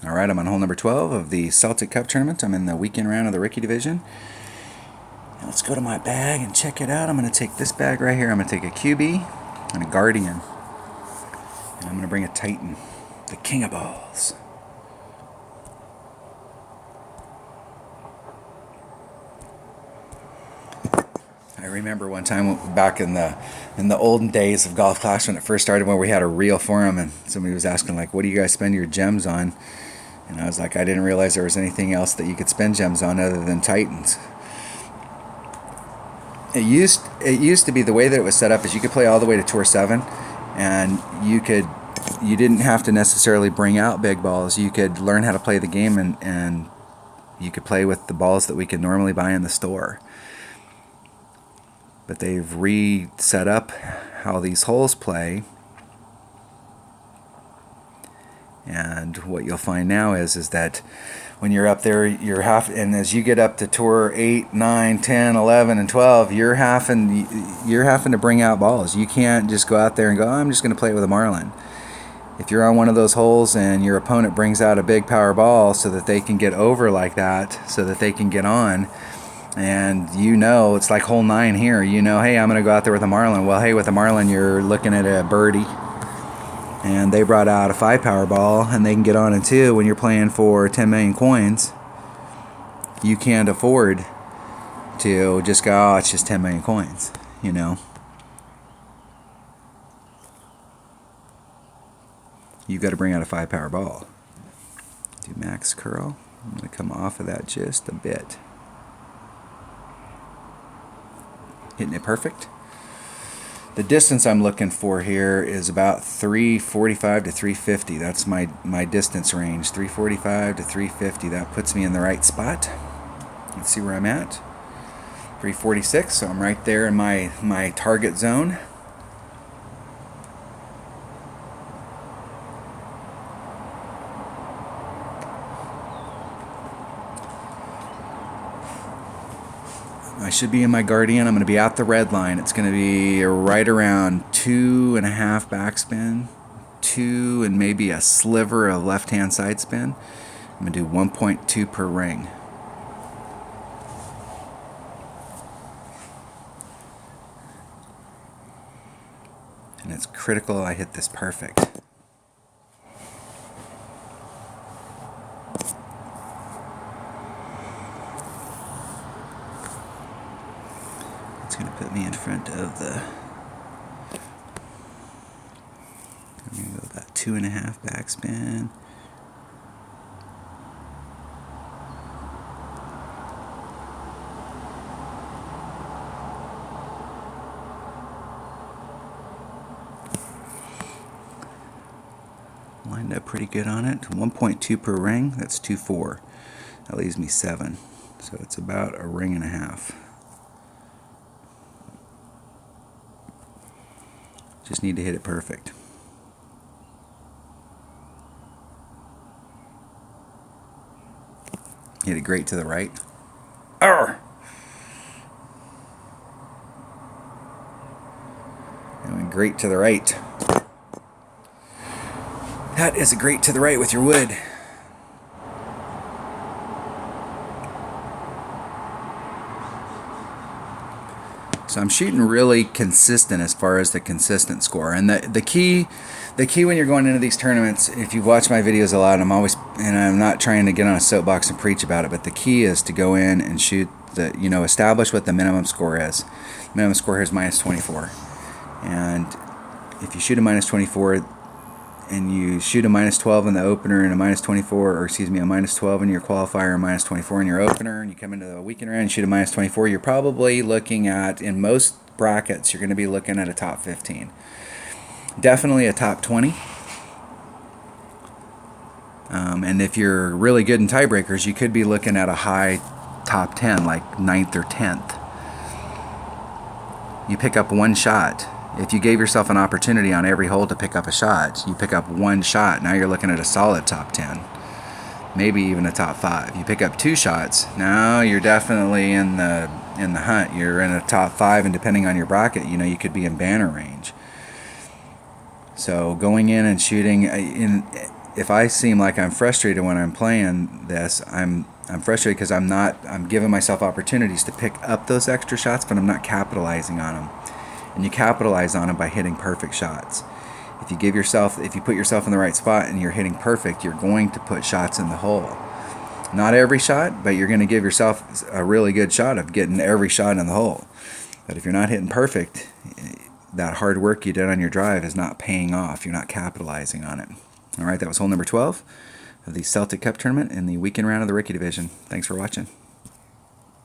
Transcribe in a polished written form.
Alright, I'm on hole number 12 of the Celtic Cup tournament. I'm in the weekend round of the rookie division. And let's go to my bag and check it out. I'm going to take this bag right here. I'm going to take a QB and a Guardian. And I'm going to bring a Titan, the king of balls. I remember one time back in the olden days of Golf Clash when it first started, when we had a reel for them, and somebody was asking, like, what do you guys spend your gems on? And I was like, I didn't realize there was anything else that you could spend gems on other than Titans. It used to be, the way that it was set up is you could play all the way to Tour 7, and you didn't have to necessarily bring out big balls. You could learn how to play the game, and you could play with the balls that we could normally buy in the store. But they've reset up how these holes play, and what you'll find now is that when you're up there, and as you get up to Tour 8, 9, 10, 11, and 12, you're having to bring out balls. You can't just go out there and go, oh, I'm just going to play it with a Marlin. If you're on one of those holes and your opponent brings out a big power ball so that they can get over like that, so that they can get on, and it's like hole 9 here, hey, I'm going to go out there with a Marlin. Well, hey, with a Marlin, you're looking at a birdie, and they brought out a 5 power ball, and they can get on in 2. When you're playing for 10 million coins, you can't afford to just go, oh, it's just 10 million coins, You've got to bring out a 5 power ball. Do max curl. I'm going to come off of that just a bit. Hitting it perfect. The distance I'm looking for here is about 345 to 350. That's my distance range, 345 to 350. That puts me in the right spot. Let's see where I'm at. 346, so I'm right there in my target zone. I should be in my Guardian. I'm going to be at the red line. It's going to be right around 2.5 backspin, 2 and maybe a sliver of left-hand side spin. I'm going to do 1.2 per ring. And it's critical I hit this perfect. It's going to put me in front of the... I'm going to go about 2.5 backspin. Lined up pretty good on it. 1.2 per ring. That's 2.4. That leaves me 7. So it's about a ring and a half. Just need to hit it perfect. Hit it great to the right. Arr! Going great to the right. That is a great to the right with your wood. So I'm shooting really consistent as far as the consistent score. And the key when you're going into these tournaments, if you've watched my videos a lot, I'm not trying to get on a soapbox and preach about it, but the key is to go in and shoot establish what the minimum score is. The minimum score here is minus 24. And if you shoot a minus 24 and you shoot a minus 12 in the opener and a minus 24, a minus 12 in your qualifier, a minus 24 in your opener, and you come into the weekend round and shoot a minus 24, you're probably looking at, in most brackets, you're going to be looking at a top 15. Definitely a top 20. And if you're really good in tiebreakers, you could be looking at a high top 10, like 9th or 10th. You pick up one shot. If you gave yourself an opportunity on every hole to pick up a shot, you pick up one shot, now you're looking at a solid top 10. Maybe even a top 5. You pick up 2 shots, now you're definitely in the hunt. You're in a top 5, and depending on your bracket, you could be in banner range. So going in and shooting, if I seem like I'm frustrated when I'm playing this, I'm frustrated because I'm giving myself opportunities to pick up those extra shots, but I'm not capitalizing on them. And you capitalize on them by hitting perfect shots. If you put yourself in the right spot and you're hitting perfect, you're going to put shots in the hole. Not every shot, but you're going to give yourself a really good shot of getting every shot in the hole. But if you're not hitting perfect, that hard work you did on your drive is not paying off. You're not capitalizing on it. All right, that was hole number 12 of the Celtic Cup tournament in the weekend round of the rookie division. Thanks for watching.